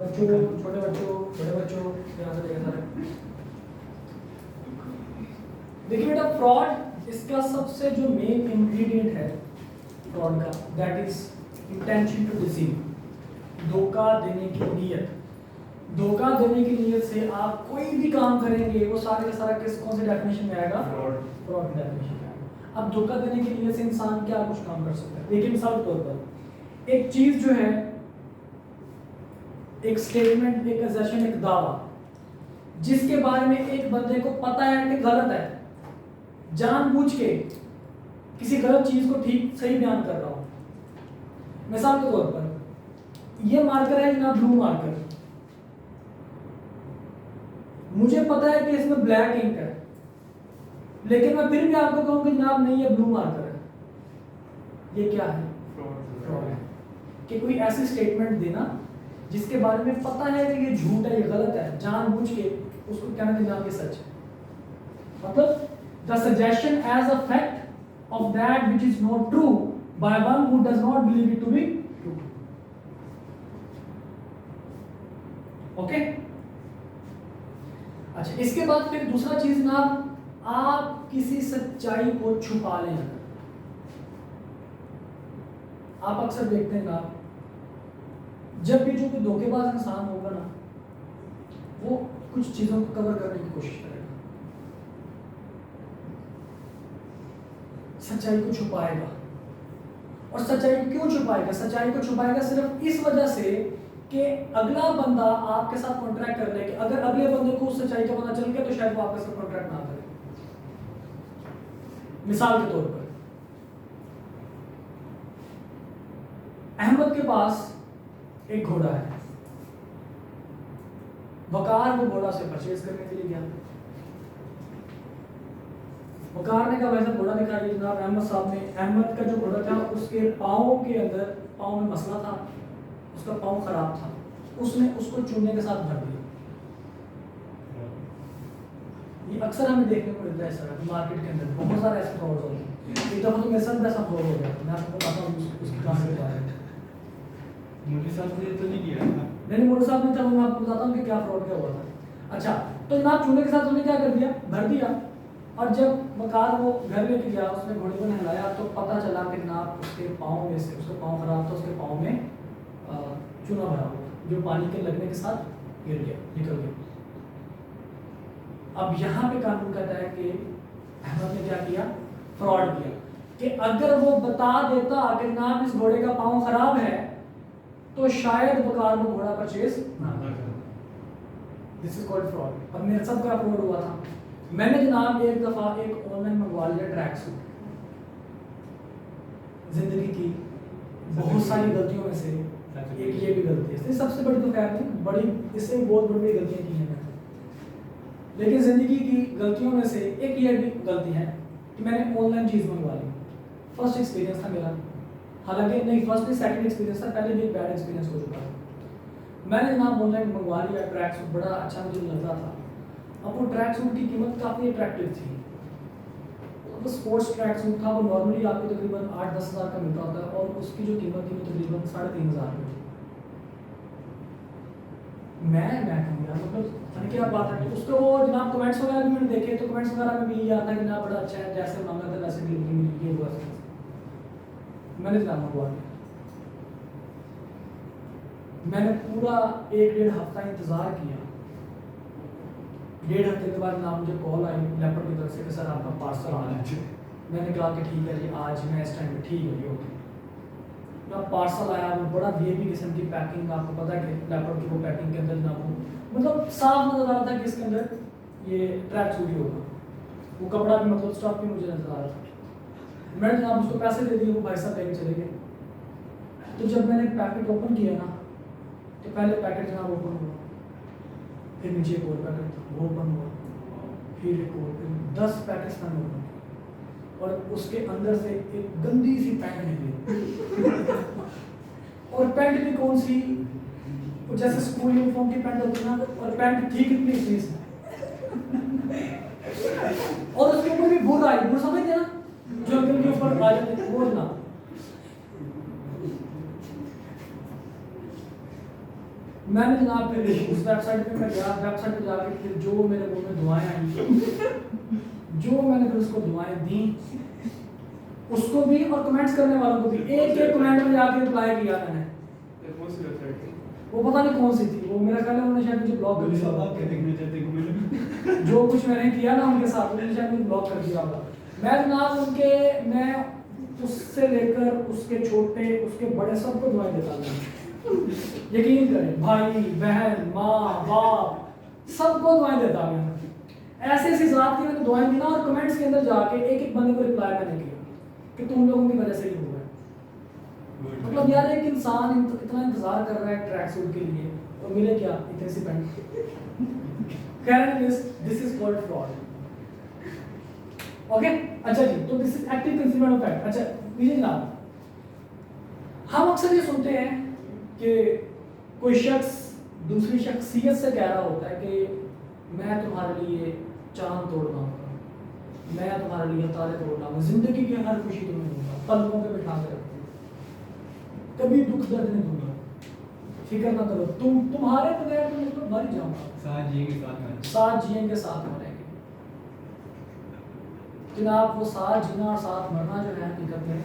बच्चों, छोटे बच्चों, बड़े बच्चों, यहाँ से लेकर सारे। देखिए बेटा, फ्रॉड इसका सबसे जो मेन इंग्रेडिएंट है फ्रॉड का, that is intention to deceive, धोखा देने की नीयत। धोखा देने की नीयत से आप कोई भी काम करेंगे वो सारे का सारा किस कौन से डेफिनेशन में आएगा? फ्रॉड डेफिनेशन में आएगा। अब धोखा देने की नीयत से इंसान क्या कुछ काम कर सकता है? देखिए मिसाल के तौर पर एक चीज जो है, एक स्टेटमेंट, एक असेशन, एक दावा, जिसके बारे में एक बंदे को पता है कि गलत है, जानबूझ के किसी गलत चीज को ठीक सही बयान कर रहा हूं। मिसाल के तौर पर ये मार्कर है जनाब, ब्लू मार्कर, मुझे पता है कि इसमें ब्लैक इंक है, लेकिन मैं फिर भी आपको कहूंगा जनाब नहीं, ये ब्लू मार्कर है। ये क्या है? फ्रॉड है। कि कोई ऐसी स्टेटमेंट देना जिसके बारे में पता है कि ये झूठ है, ये गलत है, जानबूझ के उसको कहना कि जनाब ये सच है। मतलब the suggestion as a fact of that which is not true by one who does not believe it to be true. Okay, अच्छा, इसके बाद फिर दूसरा चीज ना, आप किसी सच्चाई को छुपा लें। आप अक्सर देखते हैं ना, जब भी जो कोई धोखेबाज इंसान होगा ना, वो कुछ चीजों को कवर करने की कोशिश करेगा, सच्चाई को छुपाएगा। और सच्चाई को क्यों छुपाएगा? सच्चाई को छुपाएगा सिर्फ इस वजह से कि अगला बंदा आपके साथ कॉन्ट्रैक्ट कर ले, कि अगर अगले बंदे को उस सच्चाई का पता चल गया तो शायद वो आपके साथ कॉन्ट्रैक्ट ना करे। मिसाल के तौर पर अहमद के पास एक घोड़ा है, वकार वो घोड़ा से परचेज करने के लिए गया। वकार ने कहा वैसे घोड़ा दिखाइए जनाब। अहमद साहब ने, अहमद का जो घोड़ा था उसके पाँव के अंदर, पाँव में मसला था, उसका पाँव खराब था, उसने उसको चूने के साथ भर दिया। ये अक्सर हमें देखने को मिलता है सर, मार्केट के अंदर बहुत सारे ऐसे फ्रॉड होते हैं। एक दफा तो मेरे साथ ऐसा फ्रॉड हो गया, मैं आपको बताता हूँ उसकी कहानी के बारे में। मुझे साथ में तो नहीं किया था। नहीं, मोटे साहब ने, चलो मैं आपको बताता हूँ कि क्या फ्रॉड क्या हुआ था। अच्छा, तो जनाब चूने के साथ उसने क्या कर दिया? भर दिया। और जब वकार वो घर लेके गया, उसने घोड़े को नहलाया तो पता चला कि जनाब उसके पाँव में से, उसका पाँव खराब था, उसके पाँव में चूना भरा हुआ, जो पानी के लगने के साथ गिर गया, निकल गया। अब यहाँ पे कानून कहता है कि अहमद ने क्या किया? फ्रॉड किया। कि अगर वो बता देता कि जनाब इस घोड़े का पाँव खराब है, तो शायद वकार को घोड़ा परचेज ना करे। This is called fraud. और मेरे साथ क्या फ्रॉड हुआ था, मैंने जनाब एक दफा एक ऑनलाइन मंगवा लिया ट्रैक सूट। जिंदगी की बहुत सारी गलतियों में से एक ये भी गलती है, सबसे बड़ी तो खैर नहीं, बड़ी इससे बहुत बड़ी गलतियां की हैं मैंने, लेकिन जिंदगी की गलतियों में से एक ये भी गलती है कि मैंने ऑनलाइन चीज मंगवा ली। फर्स्ट एक्सपीरियंस था मेरा, हालांकि नहीं फर्स्ट नहीं सेकंड एक्सपीरियंस था, पहले भी एक बैड एक्सपीरियंस हो चुका था। मैंने जनाब ऑनलाइन मंगवा लिया ट्रैक सूट, बड़ा अच्छा मुझे लग रहा था। अब वो ट्रैक सूट की कीमत काफ़ी अट्रैक्टिव थी। वो स्पोर्ट्स ट्रैक सूट था, वो नॉर्मली आपको तकरीबन 8-10 हज़ार का मिलता होता है, और उसकी जो कीमत थी वो तकरीबन 3,500 की थी। मैं कहूँगा मतलब क्या बात है। उसके वो जनाब कमेंट्स वगैरह भी मैंने देखे, तो कमेंट्स वगैरह में भी ये आता है कि जनाब बड़ा अच्छा है, जैसे मांगा था वैसे डिलीवरी मिली, ये हुआ। मैंने जनाब मंगवा लिया। मैंने पूरा 1-1.5 हफ्ता इंतज़ार किया। 1.5 हफ्ते के बाद ना मुझे कॉल आई लैपटॉप की तरफ से कि सर आपका पार्सल आ रहा है। मैंने कहा कि ठीक है जी, आज मैं इस टाइम पे ठीक है जी, ओके। ना पार्सल आया, वो बड़ा वीआईपी किस्म की पैकिंग, आपको पता है कि लैपटॉप की वो पैकिंग के अंदर ना वो मतलब साफ नजर आ रहा था कि इसके अंदर ये ट्रैक सूट ही होगा। वो कपड़ा भी मतलब स्टफ भी मुझे नजर आ रहा था। मैंने जनाब उसको पैसे दे दिए, वो भाई साहब लेके चले गए। तो जब मैंने पैकेट ओपन किया ना, तो पहले पैकेट जनाब ओपन हुआ, फिर नीचे एक और पैकेट था, वो ओपन हुआ, फिर एक और, 10 पैकेट्स मैंने ओपन किए, और उसके अंदर से एक गंदी सी पैंट निकली। और पैंट भी कौन सी, जैसे स्कूल यूनिफॉर्म की पैंट होती है ना, और पैंट थी कितनी सीज है, और उसके ऊपर भी बुर आई, बुर समझते ना, जो अंकल के ऊपर आ जाते हैं, वो ना। मैंने जनाब फिर उस वेबसाइट पे मैं गया, वेबसाइट पे जाके फिर जो मेरे मुंह में दुआएं आई, जो मैंने फिर उसको दुआएं दी, उसको भी और कमेंट्स करने वालों को भी एक एक कमेंट में जाके रिप्लाई किया मैंने। कौन सी वेबसाइट थी? वो पता नहीं कौन सी थी, वो मेरा ख्याल है उन्होंने शायद मुझे ब्लॉक कर गोली दिया साहब होगा। क्या देखना चाहते हैं कमेंट? जो कुछ मैंने किया ना उनके साथ, उन्होंने शायद मुझे ब्लॉक कर दिया होगा। मैं जनाब उनके, मैं उससे लेकर उसके छोटे उसके बड़े सबको दुआएं देता हूँ। यकीन करें, भाई बहन माँ बाप सबको दुआएं देता हूँ। ऐसे ऐसी ज़ात की मैंने दुआएं दी ना, और कमेंट्स के अंदर जाके एक एक बंदे को रिप्लाई मैंने किया कि तुम लोगों की वजह से ही हुआ है। मतलब यार एक इंसान इतना इंतजार कर रहा है ट्रैक सूट के लिए और मिले क्या, इतने सी पैंट। This is called fraud. Okay, अच्छा जी, तो this is active concealment of fact. अच्छा लीजिए जनाब, हम अक्सर ये सुनते हैं कि कोई शख्स दूसरी शख्सियत से कह रहा होता है कि मैं तुम्हारे लिए चांद तोड़ लाऊंगा, मैं तुम्हारे लिए तारे तोड़ लाऊंगा, जिंदगी की हर खुशी तुम्हें दूंगा, पलकों पे बिठा के रखूंगा, कभी दुख दर्द नहीं दूंगा, फिक्र ना करो, तुम्हारे बगैर तो मैं तो मर ही जाऊंगा, साथ जिएंगे साथ में। साथ जिएंगे साथ मरेंगे। जनाब वो साथ जीना और साथ मरना जो है हकीकत में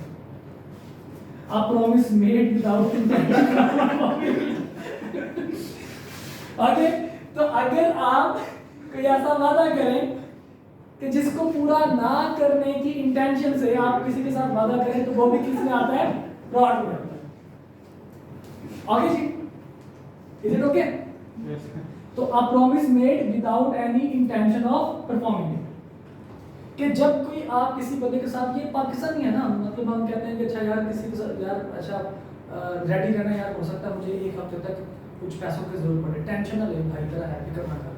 आ प्रॉमिस मेड विदाउट ओके, तो अगर आप कोई ऐसा वादा करें कि जिसको पूरा ना करने की इंटेंशन से आप किसी के साथ वादा करें, तो वो भी किस में आता है, फ्रॉड में आता है। ओके जी, इज इट ओके? तो a promise made without any intention of performing it, कि जब कोई आप किसी बंदे के साथ, ये पाकिस्तानी है ना, मतलब हम कहते हैं कि अच्छा यार किसी के साथ यार अच्छा रेडी रहना यार, हो सकता है मुझे एक हफ्ते तक कुछ पैसों की जरूरत पड़े, टेंशन ना ले भाई, तेरा है फिक्र ना कर।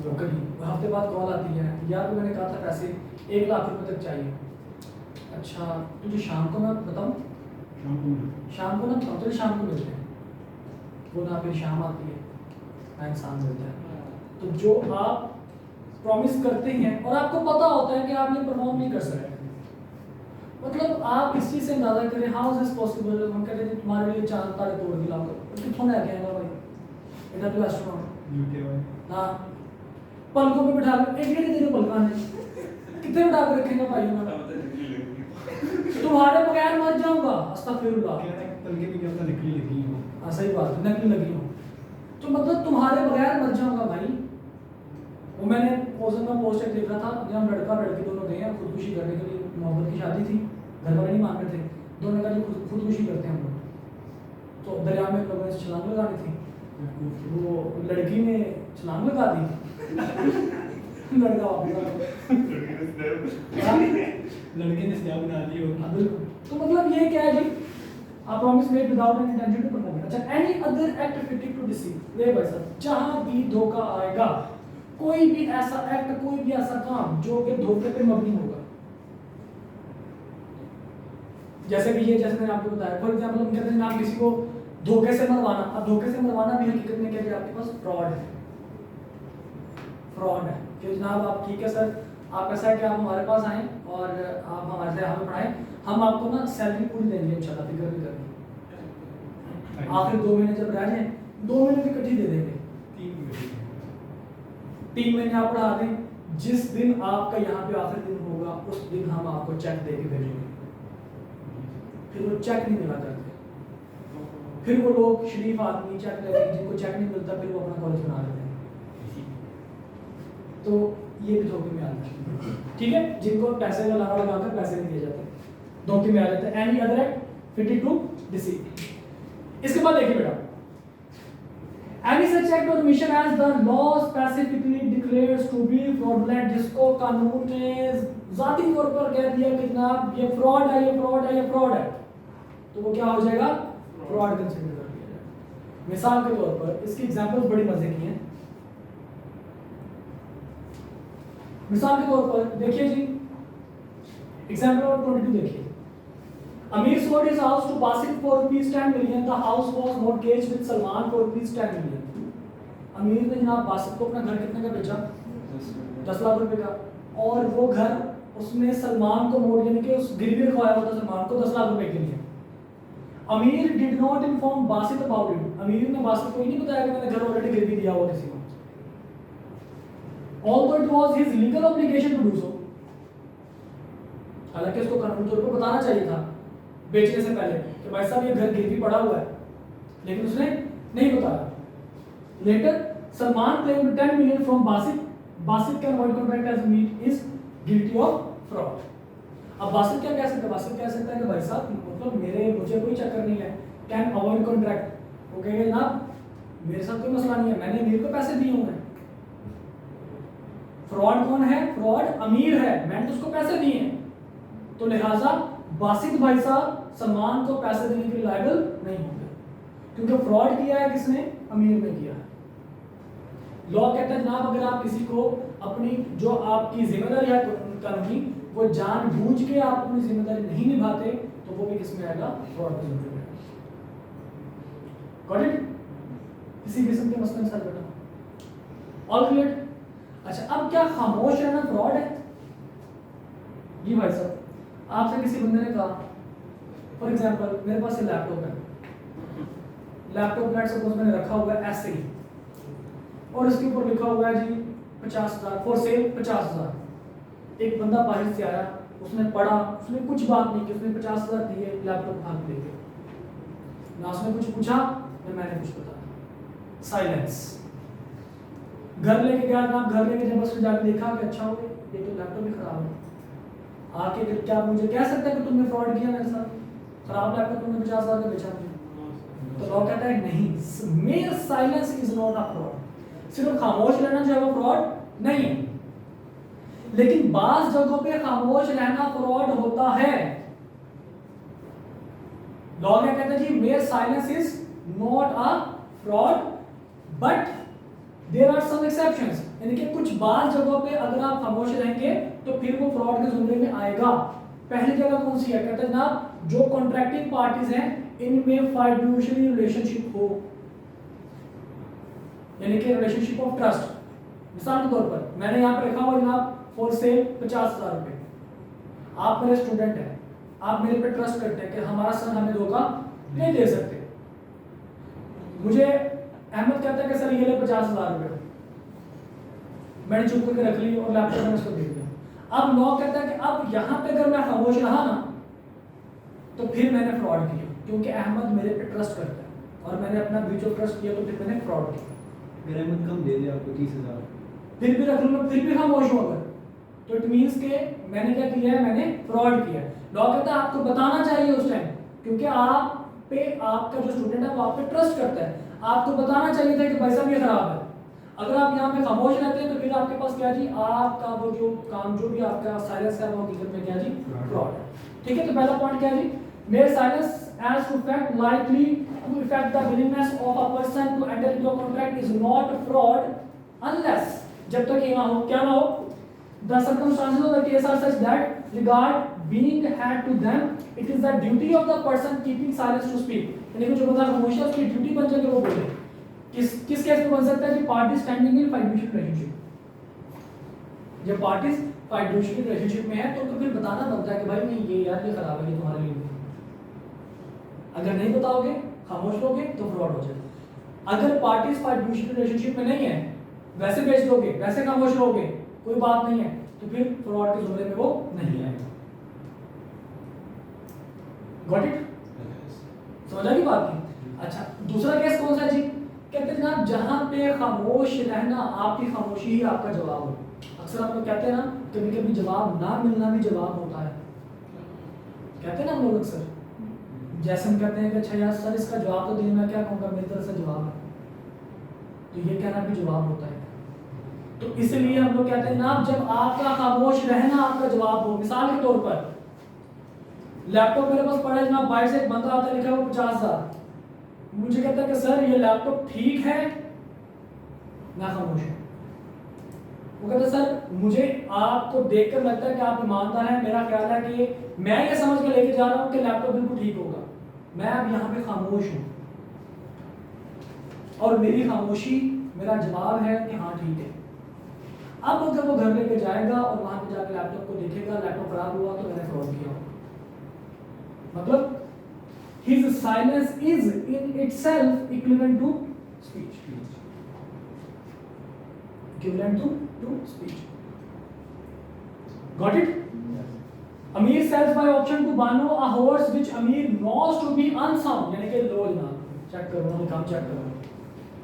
तो कभी हफ्ते बाद कॉल आती है, यार तो मैंने कहा था पैसे 1 लाख रुपए तक चाहिए। अच्छा तुझे शाम को मैं बताऊँ, शाम को ना बताऊँ तुझे, शाम को मिलते हैं। वो ना फिर शाम आती है ना इंसान मिलता है। तो जो आप प्रॉमिस करते हैं और आपको पता होता है कि आप ये परफॉर्म नहीं कर सकते, मतलब आप इस चीज़ से अंदाजा करें, हाउ इज दिस पॉसिबल, हम कहते हैं तुम्हारे लिए चांद तारे तोड़ के लाऊंगा, कितों ले आएगा भाई, इधर तो एस्ट्रोनॉट, हाँ पलकों पे बिठा कर, एक तेरे पलका ने कितने बिठा कर रखेंगे भाई उन्होंने, तुम्हारे बगैर मर जाऊंगा, अस्तगफिरुल्लाह, पलके भी क्या पता नकली लगी हो। हाँ सही बात है, नकली लगी हो, तो मतलब तुम्हारे बगैर मर जाऊंगा भाई। वो मैंने पोस्ट देख रहा था, जब हम लड़का लड़की दोनों गए हैं खुदकुशी करने के लिए, मोहब्बत की शादी थी, घर वाले नहीं मान रहे थे, दोनों का जी खुदकुशी करते हैं हम लोग, तो दरिया में लोगों ने छलांग लगानी थी, वो लड़की ने छलांग लगा दी, लड़का लड़के ने स्नैप बना ली होगी। बिल्कुल। तो मतलब ये क्या है जी, a promise made without an intention to perform it। अच्छा any other act fitting to deceive, ले भाई साहब, जहाँ भी धोखा आएगा, कोई भी ऐसा एक्ट, कोई भी ऐसा काम जो कि धोखे पे मबनी होगा, जैसे कि ये, जैसे मैंने आपको बताया, फॉर एग्जांपल हम कहते हैं आप किसी को धोखे से मरवाना, अब धोखे से मरवाना भी हकीकत में क्या है, आपके पास फ्रॉड है, फ्रॉड है कि जनाब आप ठीक है सर, आप ऐसा है कि आप हमारे पास आएँ और आप हमारे से हमें पढ़ाएं, हम आपको ना सैलरी पूरी देंगे इंशाल्लाह, फिक्र नहीं करनी, आखिर 2 महीने जब रह जाए 2 महीने की इकट्ठी दे देंगे, 3 महीने आप पढ़ा दें, जिस दिन आपका यहाँ पे आखिरी दिन होगा उस दिन हम आपको चेक दे के भेजेंगे, फिर वो चेक नहीं मिला करते, फिर वो लोग शरीफ आदमी चेक लेते हैं, जिनको चेक नहीं मिलता फिर वो अपना कॉलेज बना लेते हैं, तो ये भी धोखे में आता है, ठीक है, जिनको पैसे का लाना लगाकर पैसे नहीं दिए जाते, धोखे में आ जाते हैं। Any other act fitted to deceive. इसके बाद देखिए बेटा, एनी सच एक्ट और omission as the law specifically declares to be fraudulent, जिसको कानून ने जाती तौर पर कह दिया कि जनाब ये फ्रॉड है, ये फ्रॉड है, ये फ्रॉड है, तो वो क्या हो जाएगा, फ्रॉड कंसीडर कर लिया जाएगा। मिसाल के तौर पर इसकी एग्जांपल्स बड़ी मजे की हैं। मिसाल के तौर पर देखिए जी, एग्जांपल नंबर 22 देखिए, Amir sold his house to Basit for ₹10 million. The house was mortgaged with Salman for ₹10 million. अमीर ने जनाब बासित को अपना घर कितने का बेचा, 10 लाख रुपए का, और वो घर उसने सलमान को मोड़ यानी कि उस गिरवी रखवाया हुआ था सलमान को 10 लाख रुपए के लिए। अमीर did not inform Basit about it, अमीर ने बासित को ही नहीं बताया कि मैंने घर ऑलरेडी गिरवी दिया हुआ किसी को, although it was his legal obligation to do so, हालांकि उसको कानूनी तौर पर बताना चाहिए था बेचने से पहले कि भाई साहब ये घर गिरवी पड़ा हुआ है, लेकिन उसने नहीं बताया। Later Salman claimed 10 million from Basit, Basit can avoid contract as meat is guilty of fraud। अब बासित क्या कह सकता है, बासित कह सकता है कि भाई साहब मतलब मुझे कोई चक्कर नहीं है, कैन अवॉइड कॉन्ट्रैक्ट, वो कहेगा जनाब मेरे साथ कोई मसला नहीं है, मैंने अमीर को पैसे दिए हुए हैं। फ्रॉड कौन है, फ्रॉड अमीर है, मैंने तो उसको पैसे दिए हैं, तो लिहाजा बासित भाई साहब सलमान को पैसे देने के लिए लायबल नहीं होंगे, क्योंकि फ्रॉड किया है किसने, अमीर ने किया है। लॉ कहता है जनाब अगर आप किसी को अपनी जो आपकी जिम्मेदारी है कानूनी, वो जानबूझ के आप अपनी जिम्मेदारी नहीं निभाते तो वो भी किसमें आएगा, फ्रॉड के जुर्म में। Got it? किसी किस्म के मसले सर बेटा ऑल क्लियर? अच्छा, अब क्या खामोश रहना फ्रॉड है? जी भाई साहब, आपसे किसी बंदे ने कहा फॉर एग्जांपल मेरे पास ये लैपटॉप है, लैपटॉप लेट सपोज मैंने रखा हुआ है ऐसे ही और इसके ऊपर लिखा हुआ है जी 50,000 फॉर सेल 50,000। एक बंदा बाहर से आया, उसने पढ़ा, उसने कुछ बात नहीं की, उसने 50,000 दिए, लैपटॉप हाथ में लेके, ना उसने कुछ पूछा ना मैंने कुछ बताया, साइलेंस। घर लेके गया ना, घर लेके जब उसने जाके देखा कि अच्छा हो गया, ये तो लैपटॉप ही खराब है, आके फिर क्या मुझे कह सकता है कि तुमने फ्रॉड किया मेरे साथ, खराब लैपटॉप तुमने 50,000 का बेचा मुझे? तो लॉ कहता है नहीं, mayor silence is not a fraud, सिर्फ खामोश रहना जो है वो फ्रॉड नहीं है। लेकिन बाज जगहों पे खामोश रहना फ्रॉड होता है। लॉ क्या कहता है जी, mere silence is not a fraud but there are some exceptions, यानी कि कुछ बाज जगहों पे अगर आप खामोश रहेंगे तो फिर वो फ्रॉड के जुमरे में आएगा। पहली जगह कौन सी है, कहते हैं जनाब जो कॉन्ट्रैक्टिंग पार्टीज हैं इनमें फाइड्यूशियरी रिलेशनशिप हो, यानी कि रिलेशनशिप ऑफ ट्रस्ट। मिसाल के तौर पर मैंने यहाँ पे लिखा हुआ जनाब फॉर सेल 50,000 रुपए, आप मेरे स्टूडेंट हैं, आप मेरे पे ट्रस्ट करते हैं कि हमारा सर हमें धोखा नहीं दे सकते। मुझे अहमद कहता है कि सर ये ले 50,000 रुपए, मैंने चुप करके रख ली और लैपटॉप में उसको दे दिया। अब लॉ कहता है कि अब यहाँ पे अगर मैं खामोश रहा ना तो फिर मैंने फ्रॉड किया, क्योंकि अहमद मेरे पे ट्रस्ट करता है और मैंने अपना ब्रीच ऑफ ट्रस्ट किया तो फिर मैंने फ्रॉड किया। अगर अहमद कम दे दे आपको 30,000 फिर भी रख लूंगा, फिर भी खामोश हूं अगर, तो इट मींस के मैंने क्या किया है, मैंने फ्रॉड किया है। लॉ कहता है आपको बताना चाहिए उस टाइम, क्योंकि आप पे आपका जो स्टूडेंट है वो आप पे ट्रस्ट करता है, आपको बताना चाहिए था कि भाई साहब ये खराब है। अगर आप यहाँ पे खामोश रहते हैं तो फिर आपके पास क्या जी, आपका वो जो काम जो भी आपका साइलेंस है वो हकीकत में क्या जी, फ्रॉड है। ठीक है, तो पहला पॉइंट क्या जी, mere silence as to fact likely to affect the willingness of a person to enter into a contract is not fraud unless, जब तक ये ना हो, क्या ना हो, the circumstances of the case are such that regard being had to them it is the duty of the person keeping silence to speak, यानी कि जो बंदा खामोश है उसकी ड्यूटी बन जाए कि वो बोले। किस केस में बन सकता है कि पार्टी स्टैंडिंग इन फाइड्यूशियरी रिलेशनशिप, जब पार्टीज फाइड्यूशियरी रिलेशनशिप में है तो उनको फिर बताना बनता है कि भाई नहीं ये यार ये खराब है, ये तुम्हारे लिए। अगर नहीं बताओगे, खामोश रहोगे तो फ्रॉड हो जाएगा। अगर पार्टीज फाइड्यूशियरी रिलेशनशिप में नहीं है, वैसे बेच दोगे, वैसे खामोश रहोगे, कोई बात नहीं है, तो फिर फ्रॉड के जुमरे में वो नहीं आएगा। Got it? समझ आ गई बात की? अच्छा, दूसरा केस कौन सा है जी, कहते हैं जनाब जहां पे खामोश रहना आपकी खामोशी ही आपका जवाब हो। अक्सर हम लोग कहते हैं ना, कभी कभी जवाब ना मिलना भी जवाब होता है, कहते हैं ना हम लोग अक्सर, जैसे हम कहते हैं कि अच्छा यार सर इसका जवाब तो देना, मैं क्या कहूँगा, मेरी तरफ से जवाब है, तो ये कहना भी जवाब होता है। तो इसलिए हम लोग कहते हैं ना, जब आपका खामोश रहना आपका जवाब हो। मिसाल के तौर पर लैपटॉप मेरे पास पड़ा है जनाब, बाहर से एक बंदा आता है, लिखा हुआ 50,000, मुझे कहता है कि सर ये लैपटॉप ठीक है, ना खामोश है। वो कहता है सर मुझे आपको देखकर लगता है कि आप ईमानदार हैं, मेरा ख्याल है कि मैं ये समझ के लेके जा रहा हूँ कि लैपटॉप बिल्कुल ठीक होगा, मैं अब यहाँ पे खामोश हूँ और मेरी खामोशी मेरा जवाब है कि हाँ ठीक है। अब अगर वो घर लेके जाएगा और वहां पे जाकर लैपटॉप को देखेगा, लैपटॉप खराब हुआ तो मैंने फ्रॉड किया, मतलब his silence is in itself equivalent to speech. Equivalent to speech. Got it? Amir sells by auction to Bano a horse which Amir knows to be unsound. यानी कि लो जनाब, चेक करो, काम चेक करो।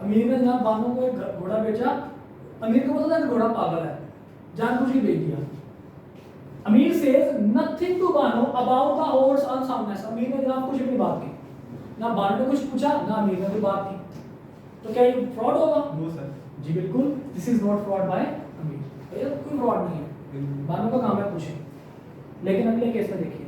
अमीर ने जनाब बानो को एक घोड़ा बेचा। अमीर को पता था कि घोड़ा पागल है, जानबूझ के बेच दिया। अमीर says nothing to Bano about the horse unsoundness. अमीर ने जनाब कुछ भी बात की, ना बानो ने कुछ पूछा, ना अमीर ने कोई बात की। तो क्या ये फ्रॉड होगा? No sir. जी बिल्कुल, this is not fraud by Amir. ये कोई फ्रॉड नहीं है, बानो का काम है पूछे। लेकिन अगले केस में देखिए,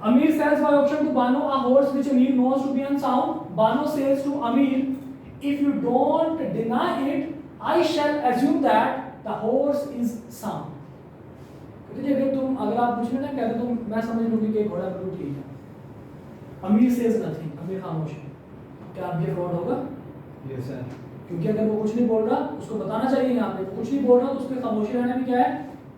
Amir sells by auction to Bano a horse which Amir knows to be unsound. Bano says to Amir, if you don't deny it, I shall assume that the horse is sound. क्योंकि अगर आप पूछ ना कहते तो मैं समझ लूंगी कि घोड़ा बिल्कुल ठीक है। Amir says nothing, अमीर खामोश है। क्या अब ये फ्रॉड होगा? Yes sir. क्योंकि अगर वो कुछ नहीं बोल रहा, उसको बताना चाहिए यहाँ पे कुछ नहीं बोल रहा, तो उसके खामोशी रहना भी क्या है?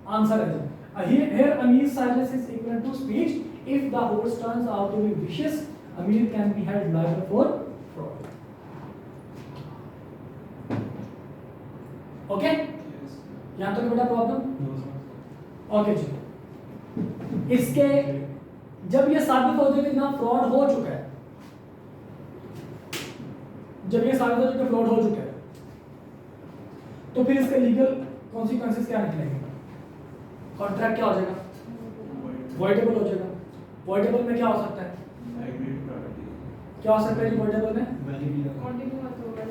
आंसर है। Here Amir's silence is equivalent to speech. If the horse turns out to be vicious, Amir can be held liable for fraud. Okay? यहाँ तक बड़ा problem? No sir. Okay ji. इसके जब ये साबित हो जाए कि ना फ्रॉड हो चुका है, जब ये साबित हो चुका है फ्रॉड हो चुका है, तो फिर इसके लीगल कॉन्सिक्वेंसेस क्या निकलेंगे? कॉन्ट्रैक्ट क्या हो जाएगा? वॉइडेबल हो जाएगा। वॉइडेबल में क्या हो सकता है? क्या हो सकता है जी वॉइडेबल में?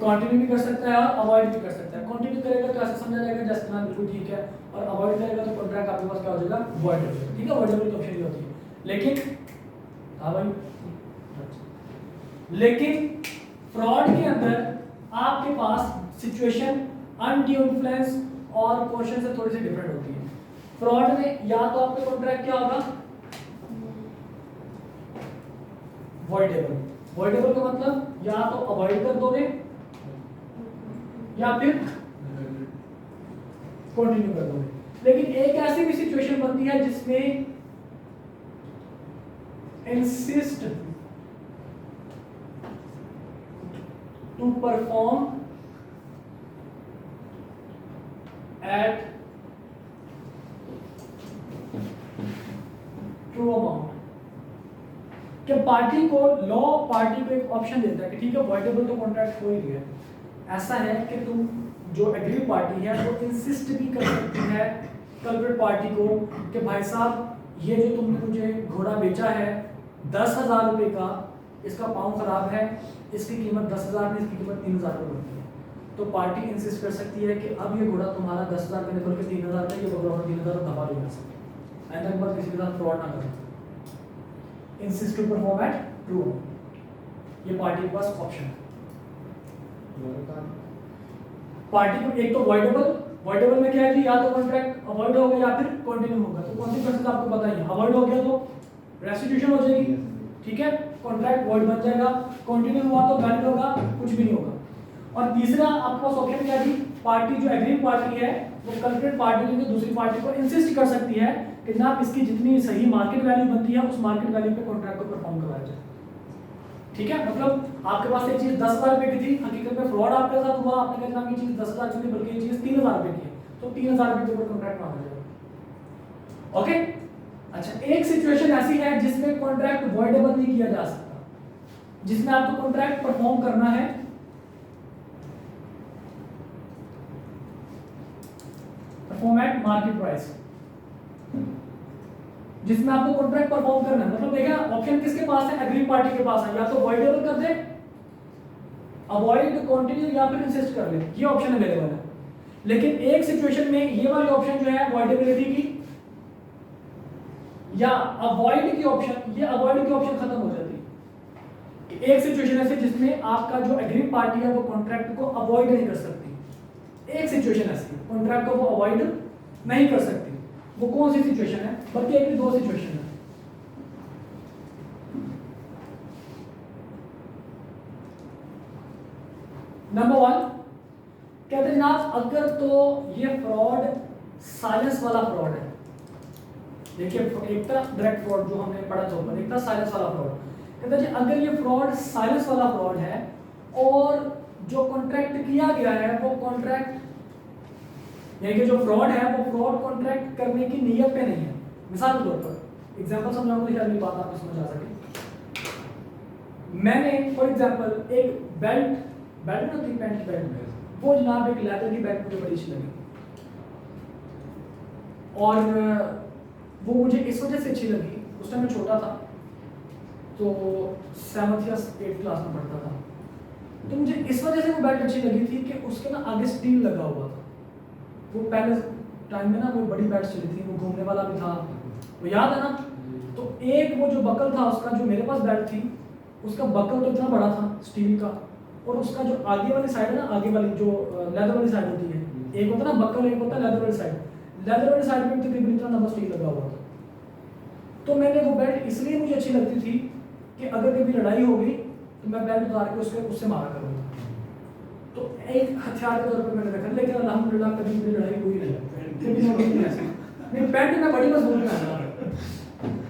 कंटिन्यू भी कर सकता है और अवॉइड भी कर सकता है। कंटिन्यू करेगा तो ऐसा समझा जाएगा जैसे ना बिल्कुल ठीक है, और अवॉइड करेगा तो कॉन्ट्रैक्ट आपके पास क्या हो जाएगा? वॉइडेबल। ठीक है, वॉइडेबल की ऑप्शन ये होती है। लेकिन हाँ भाई, लेकिन फ्रॉड के अंदर आपके पास सिचुएशन अनड्यू इन्फ्लुएंस और क्वेश्चन से थोड़ी सी डिफरेंट होती है। फ्रॉड में या तो आपका कॉन्ट्रैक्ट क्या होगा? वॉइडेबल। वॉइडेबल का मतलब या तो अवॉइड कर दोगे या फिर कंटिन्यू कर दोगे। लेकिन एक ऐसी भी सिचुएशन बनती है जिसमें insist to perform at true amount. कि पार्टी को लॉ पार्टी को एक ऑप्शन देता है कि ठीक है वॉइडेबल तो कॉन्ट्रैक्ट हो ही गया, ऐसा है कि तुम जो एग्री पार्टी है वो इंसिस्ट भी कर सकती है कल्प्रिट पार्टी को कि भाई साहब ये जो तुमने मुझे घोड़ा बेचा है 10,000 रुपये का, इसका पाँव खराब है, इसकी कीमत 10,000 नहीं, इसकी कीमत 3,000 रुपये बनती है। तो पार्टी इंसिस्ट कर सकती है कि अब ये घोड़ा तुम्हारा 10,000 का निकल के 3,000 का, ये घोड़ा 3,000 दफा ले जा सके। एंड तक किसी के साथ फ्रॉड ना करें। Insist to perform at true, ये पार्टी के पास ऑप्शन है। पार्टी को एक तो वॉइडेबल में क्या है जी, या तो कॉन्ट्रैक्ट अवॉइड होगा या फिर कंटिन्यू होगा। तो कॉन्सिक्वेंसेस आपको पता ही है, अवॉइड हो गया तो रेस्टिट्यूशन हो जाएगी, ठीक है, कॉन्ट्रैक्ट वॉइड बन जाएगा। कंटिन्यू हुआ तो वैलिड होगा, कुछ भी नहीं होगा। और तीसरा आपके पास ऑप्शन क्या है, पार्टी जो एग्रीड पार्टी है वो कल्प्रिट पार्टी जो दूसरी पार्टी को इंसिस्ट कर सकती है कि जनाब इसकी जितनी सही मार्केट वैल्यू बनती है उस मार्केट वैल्यू पे कॉन्ट्रैक्ट को परफॉर्म करवाया जाए। ठीक है, मतलब आपके पास एक चीज 10,000 रुपए की थी, हकीकत में फ्रॉड आपके साथ हुआ, आपने कहा जनाब ये चीज 10,000 की बल्कि ये चीज 3,000 रुपए की है, तो 3,000 रुपए के ऊपर कॉन्ट्रैक्ट मांगा जाएगा। ओके, अच्छा एक सिचुएशन ऐसी है जिसमें कॉन्ट्रैक्ट वॉइडेबल नहीं किया जा सकता, जिसमें आपको कॉन्ट्रैक्ट परफॉर्म करना है परफॉर्म एट मार्केट प्राइस, जिसमें आपको कॉन्ट्रैक्ट परफॉर्म करना है। मतलब देखिए ऑप्शन किसके पास है, एग्री पार्टी के पास है, या तो वॉइडेबल कर दे, अवॉइड, कंटिन्यू या फिर इंसिस्ट कर ले, ये ऑप्शन अवेलेबल है। लेकिन एक सिचुएशन में ये वाली ऑप्शन जो है वॉइडेबिलिटी की या अवॉइड की ऑप्शन, ये अवॉइड की ऑप्शन खत्म हो जाती है। एक सिचुएशन ऐसे जिसमें आपका जो एग्री पार्टी है वो कॉन्ट्रैक्ट को अवॉइड नहीं कर सकती, एक सिचुएशन ऐसी कॉन्ट्रैक्ट को वो अवॉइड नहीं कर सकती। वो कौन सी सिचुएशन है, बल्कि एक भी दो सिचुएशन है। नंबर 1 कहते हैं जनाब अगर तो ये फ्रॉड साइलेंस वाला फ्रॉड है, देखिए एक था डायरेक्ट फ्रॉड जो हमने पढ़ा था ऊपर, एक था साइलेंस वाला फ्रॉड। कहता जी अगर ये फ्रॉड साइलेंस वाला फ्रॉड है और जो कॉन्ट्रैक्ट किया गया है वो कॉन्ट्रैक्ट, यानी कि जो फ्रॉड है वो फ्रॉड कॉन्ट्रैक्ट करने की नीयत पे नहीं है। मिसाल के तौर पर एग्जांपल समझाऊंगा शायद मेरी बात आपको समझ आ सके। मैंने फॉर एग्जांपल एक बेल्ट बेल्ट होती है पैंट की बेल्ट, वो जनाब एक लेदर की बेल्ट मुझे बड़ी अच्छी लगी और वो मुझे इस वजह से अच्छी लगी, उस टाइम मैं छोटा था तो 7th या 8th क्लास में पढ़ता था, तो मुझे इस वजह से वो बेल्ट अच्छी लगी थी कि उसके ना आगे स्टील लगा हुआ था। वो पहले टाइम में ना वो बड़ी बेल्ट चली थी, वो घूमने वाला भी था, वो याद है ना। तो एक वो जो बकल था उसका, जो मेरे पास बेल्ट थी उसका बकल तो इतना बड़ा था स्टील का, और उसका जो आगे वाली साइड है ना, आगे वाली जो लेदर वाली साइड होती है, एक होता है ना बकल, एक होता है लेदर वाली साइड। लेदर वाली साइड में तकरीबन इतना लंबा स्टील लगा हुआ था। तो मैंने वो बेल्ट इसलिए मुझे अच्छी लगती थी कि अगर कभी लड़ाई हो गई तो मैं बेल्ट उतार के उससे मारा करूँगा, तो एक हथियार के तौर पर मैंने रखा। लेकिन अल्हम्दुलिल्लाह कभी भी लड़ाई हुई नहीं, पैंट में बड़ी मजबूत है।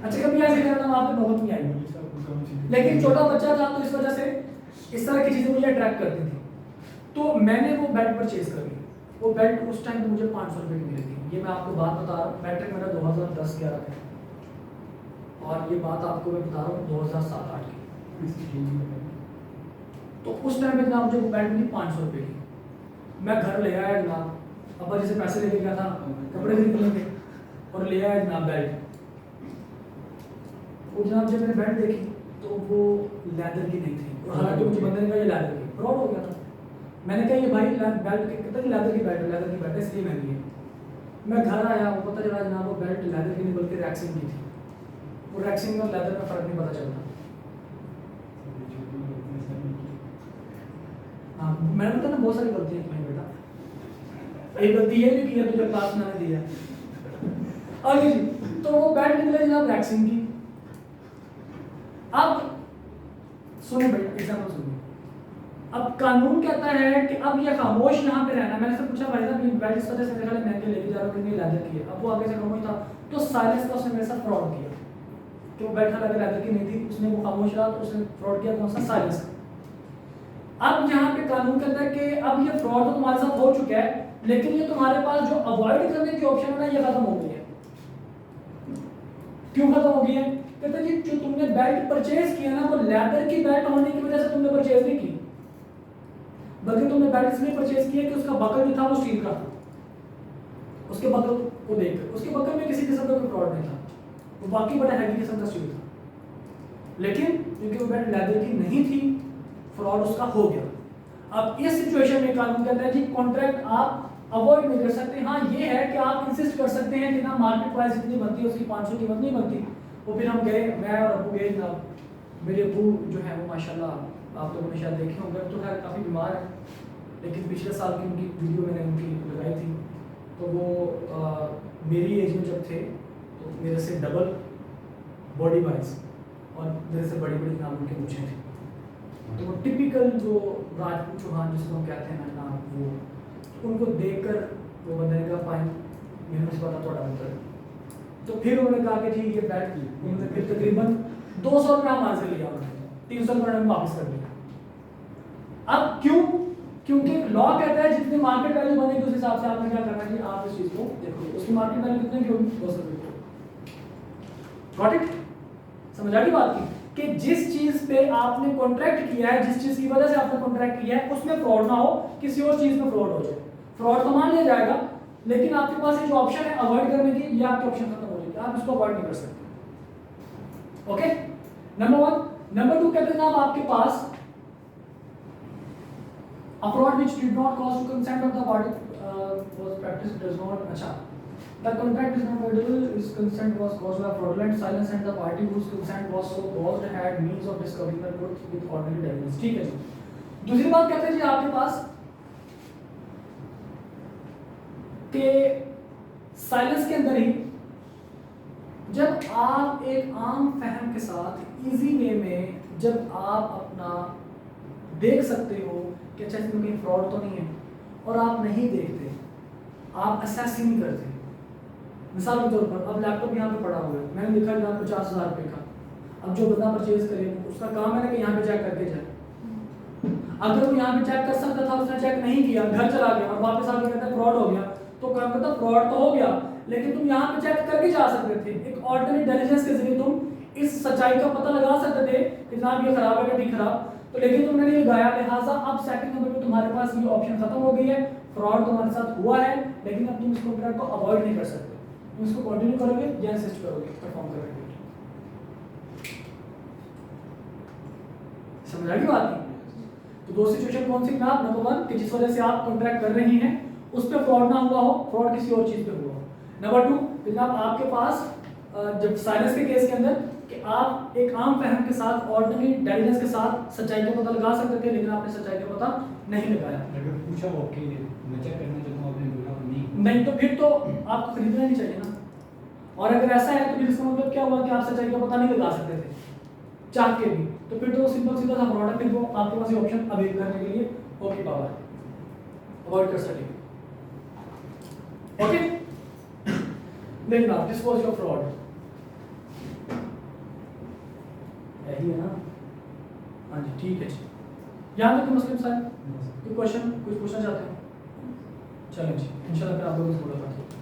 अच्छा कभी ऐसे करना वहाँ पे नौबत नहीं आई, लेकिन छोटा बच्चा था तो इस वजह से इस तरह की चीज़ें मुझे अट्रैक्ट करती थी, तो मैंने वो बेल्ट परचेज कर ली। वो बेल्ट उस टाइम पे मुझे 500 रुपये की मिली थी। ये मैं आपको बात बता रहा हूँ, मैट्रिक मेरा 2010-11 में, और ये बात आपको मैं बता रहा हूँ 2007-8 की। तो उस टाइम पे जनाब मुझे वो बेल्ट मिली 500 रुपये की। मैं घर ले आया जनाब, अब्बा जैसे पैसे लेके गया था कपड़े खरीदने के, और ले आया जनाब बेल्ट। वो जनाब जब मैंने बेल्ट देखी तो वो लेदर की नहीं थी, और हालांकि मुझे बंदे ने कहा ये लेदर की, फ्रॉड हो गया था। मैंने कहा ये भाई बेल्ट कहता है लेदर की बेल्ट है इसलिए महंगी है। मैं घर आया, वो पता चला जनाब वो बेल्ट लेदर की नहीं बल्कि रैक्सिंग की थी। वो रैक्सिंग और लेदर में फ़र्क नहीं पता चलता। हाँ मैंने पता ना बहुत सारी गलतियाँ की बेटा, एक गलती ये भी की है तुझे क्लास में दिया। आगे जी, तो वो बेल्ट निकले जनाब रैक्सिंग की। अब सुनिए भाई एग्जाम्पल सुनिए। अब कानून कहता है कि अब ये खामोश यहाँ पे रहना। मैंने से पूछा भाई साहब ये बेल्ट इस वजह से मेरे ख्याल महंगे लेके जा रहा हूँ क्योंकि लेदर की है। अब वो आगे से खामोश था, तो साइलेंस का उसने मेरे साथ फ्रॉड किया कि वो बेल्ट हालांकि लेदर की नहीं थी, उसने वो खामोश रहा तो उसने फ्रॉड किया कौन सा, साइलेंस का। अब यहाँ पे कानून कहता है कि अब ये फ्रॉड तो तुम्हारे साथ हो चुका है, लेकिन ये तुम्हारे पास जो अवॉइड करने की ऑप्शन है ना ये खत्म हो गई है। क्यों खत्म हो गई है? कहते जी जो तुमने बेल्ट परचेज किया ना वो लेदर की बेल्ट होने की वजह से तुमने परचेज नहीं की, बल्कि तुमने बेल्ट इसलिए परचेज किया कि उसका बकल भी था वो स्टील का था। उसके बकल को देखकर उसके बकल में किसी किस्म का कोई फ्रॉड नहीं था, वो बाकी बड़ा हैवी किस्म का स्टील था। लेकिन क्योंकि वो बेल्ट लेदर की नहीं थी, फ्रॉड उसका हो गया। अब इस सिचुएशन में कानून कहता है कि कॉन्ट्रैक्ट आप अवॉइड नहीं कर सकते। हाँ ये है कि आप इंसिस्ट कर सकते हैं कि ना मार्केट प्राइस इतनी बनती है उसकी 500 कीमत नहीं बनती। वो फिर हम गए, मैं और अबू गए जनाब, मेरे अबू जो है वो माशाल्लाह आप लोगों ने शायद देखे होंगे, तो खैर काफ़ी बीमार है, लेकिन पिछले साल की उनकी वीडियो मैंने उनकी लगाई थी। तो वो मेरी एज में जब थे तो मेरे से डबल बॉडी वाइज और मेरे से बड़ी बड़ी नाम उनके मूछें थी। तो वो टिपिकल जो राजपूत चौहान जिसको हम कहते हैं ना वो, उनको देखकर वो बंदे ने कहा फाइन मैंने उस पता थोड़ा अंतर। तो फिर उन्होंने कहा कि ठीक है बैठ, उन्होंने फिर तकरीबन 200 रुपये हमारे से लिया, उन्होंने 300 रुपये में वापस कर दिया। अब क्यों? क्योंकि लॉ कहता है जितनी मार्केट वैल्यू बनेगी उस हिसाब से आपने क्या करना चाहिए, आप इस चीज़ को देखो उसकी मार्केट वैल्यू कितने की होगी, 200 रुपये। Got it? समझ आ गई बात की कि जिस चीज पे आपने कॉन्ट्रैक्ट किया है, जिस चीज की वजह से आपने कॉन्ट्रैक्ट किया है उसमें फ्रॉड ना हो, किसी और चीज में फ्रॉड हो जाए। फ्रॉड तो मान लिया जाएगा, लेकिन आपके पास ये जो ऑप्शन है अवॉइड करने की, ये आपकी ऑप्शन खत्म हो जाएगी, आप इसको अवॉइड नहीं कर सकते। Okay, number 1। नंबर 2 कहते हैं आपके पास a fraud which did not cause to consent of the party was practiced does not, अच्छा, the contract is not voidable if consent was caused by fraudulent silence and the party whose consent was so caused had means of discovering the truth with ordinary diligence। ठीक है जी। दूसरी बात कहते हैं जी आपके पास कि silence के अंदर ही जब आप एक आम फहम के साथ इजी वे में जब आप अपना देख सकते हो कि अच्छा इसमें कहीं फ्रॉड तो नहीं है, और आप नहीं देखते, आप असेस ही नहीं करते, मिसाल के तौर पर अब लैपटॉप यहाँ पे पड़ा हुआ है, मैंने लिखा जनाब 50,000 रुपये का। अब जो बंदा परचेज करे उसका काम है ना कि यहाँ पे चेक करके जाए। अगर वो यहाँ पे चेक कर सकता था, उसने चेक नहीं किया, घर चला गया और वापस आके कहता है फ्रॉड हो गया, तो काम करता फ्रॉड तो हो गया, लेकिन तुम यहाँ पे चेक करके जा सकते थे। एक ऑर्डिनरी इंटेलिजेंस के जरिए तुम इस सच्चाई का पता लगा सकते थे कि जनाब ये खराब है कि नहीं खराब, तो लेकिन तुमने नहीं लगाया, लिहाजा अब सेकंड नंबर पे तुम्हारे पास ये ऑप्शन खत्म हो गई है। फ्रॉड तुम्हारे साथ हुआ है, लेकिन अब तुम इस कॉन्ट्रैक्ट को अवॉइड नहीं कर सकते, तुम इसको कंटिन्यू करोगे या इंसिस्ट करोगे परफॉर्म करोगे। समझ आ गई बात की? तो दो सिचुएशन कौन सी जनाब? नंबर 1 कि जिस वजह से आप कॉन्ट्रैक्ट कर रही हैं उस पे फ्रॉड ना हुआ हो, फ्रॉड किसी और चीज पे हुआ हो। नंबर 2 कि जनाब आपके पास जब साइलेंस के केस के अंदर कि आप एक आम फहम के साथ, ऑर्डिनरी इंटेलिजेंस के साथ सच्चाई का पता लगा सकते थे, लेकिन आपने सच्चाई का पता नहीं लगाया। अगर पूछा हो कि मैं चेक करना चाहता हूँ, आपने बोला नहीं, तो फिर तो आपको खरीदना नहीं चाहिए ना। और अगर ऐसा है तो फिर इसका मतलब क्या हुआ कि आप सच्चाई का पता नहीं लगा सकते थे चाह के भी, तो फिर तो सिंपल सीधा सा फ्रॉड है। फिर वो आपके पास ये ऑप्शन अवेल करने के लिए ओके पावर अवॉइड कर सकेंगे। Okay, then now this was your fraud, यही है ना? हाँ जी, ठीक है जी। यहाँ तक मुस्लिम साहब कोई क्वेश्चन कुछ पूछना चाहते हैं? चलें जी, इंशाल्लाह फिर आप लोगों से मुलाकात होगी।